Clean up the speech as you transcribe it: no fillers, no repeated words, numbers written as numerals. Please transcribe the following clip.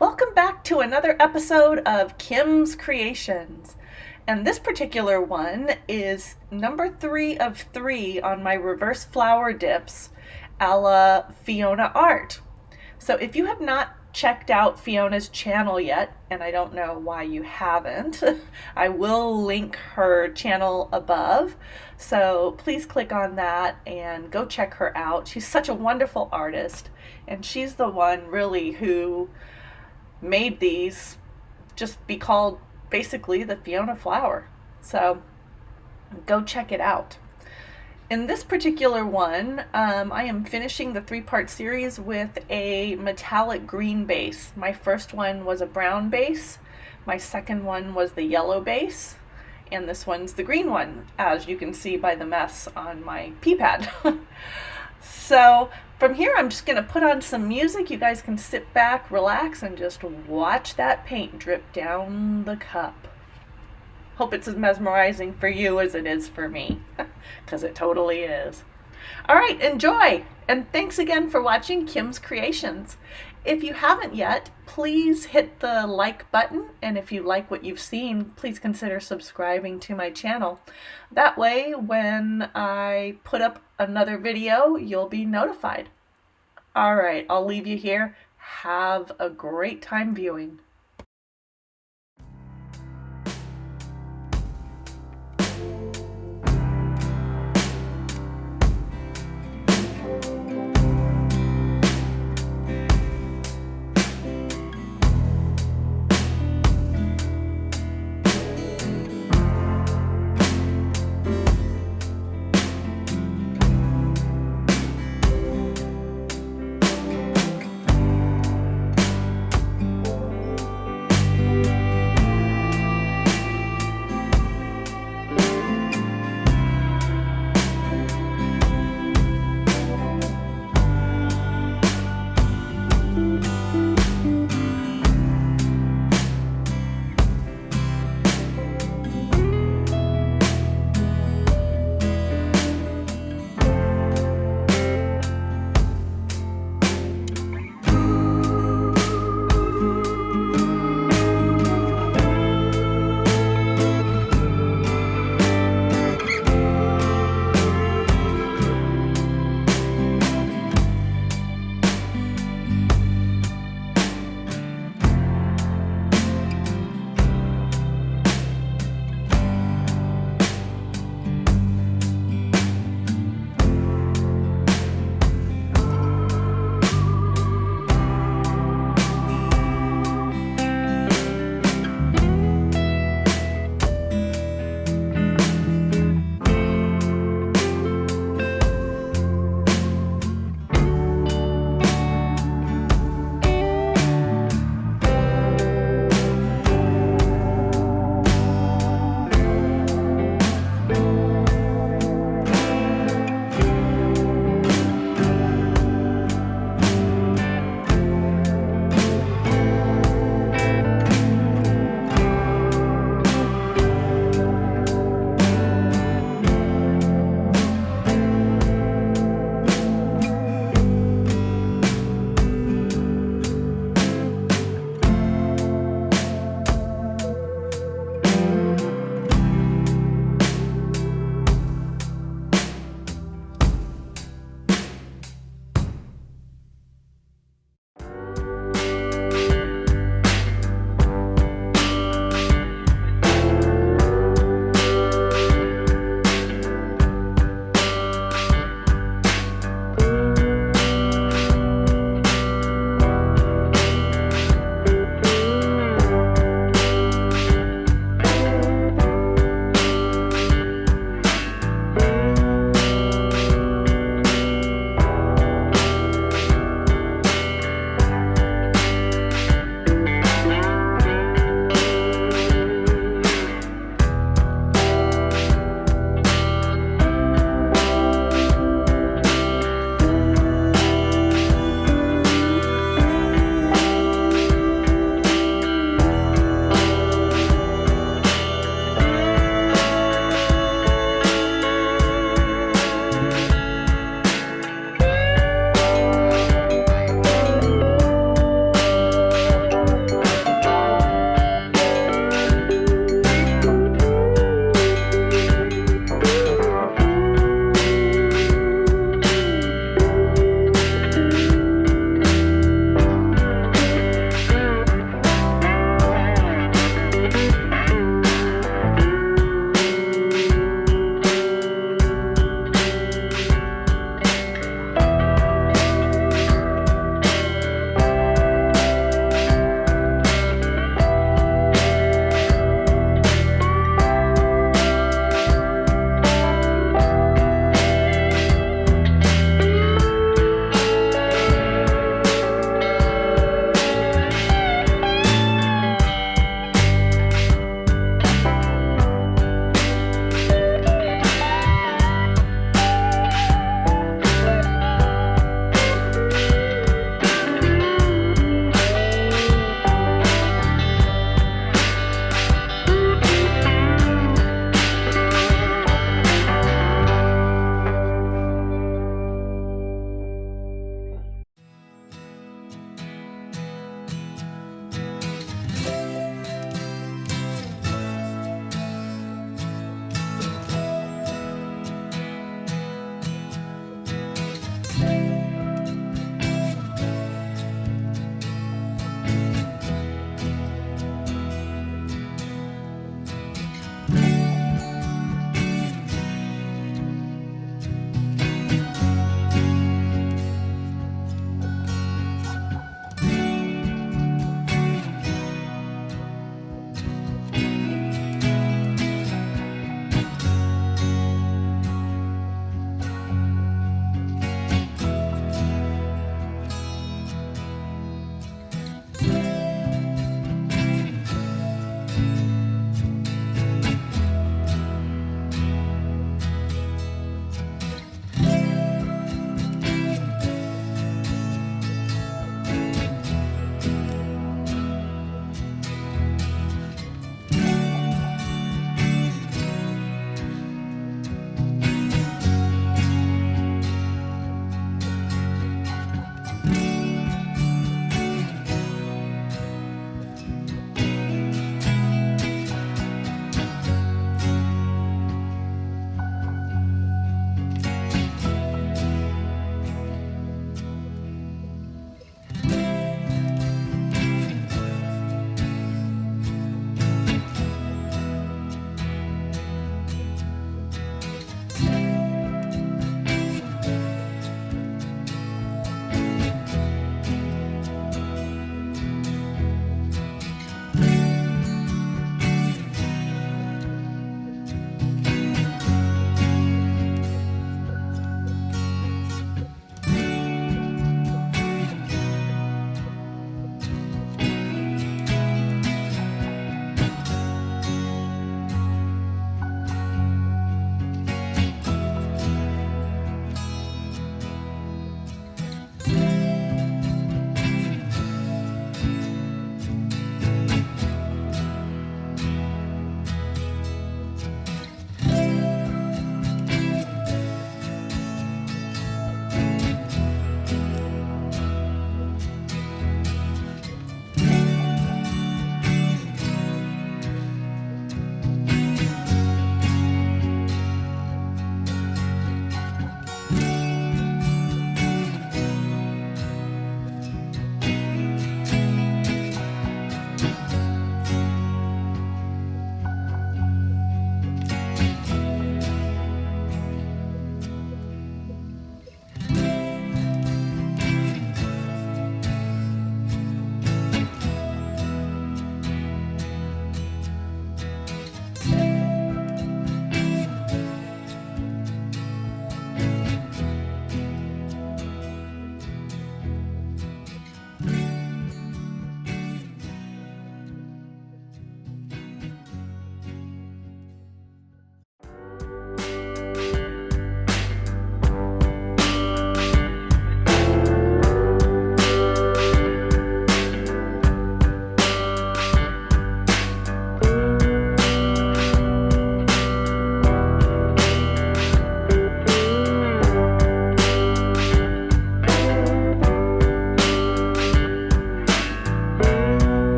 Welcome back to another episode of Kim's Creations. And this particular one is number 3 of 3 on my reverse flower dips a la Fiona art. So if you have not checked out Fiona's channel yet, and I don't know why you haven't, I will link her channel above. So please click on that and go check her out. She's such a wonderful artist, and she's the one really who made these just be called basically the Fiona flower. So go check it out. In this particular one, I am finishing the 3-part series with a metallic green base. My first one was a brown base, my second one was the yellow base, and this one's the green one, as you can see by the mess on my pea pad. So from here, I'm just going to put on some music. You guys can sit back, relax, and just watch that paint drip down the cup. Hope it's as mesmerizing for you as it is for me, because it totally is. All right, enjoy, and thanks again for watching Kim's Creations. If you haven't yet, please hit the like button, and if you like what you've seen, please consider subscribing to my channel. That way, when I put up another video, you'll be notified. All right, I'll leave you here. Have a great time viewing.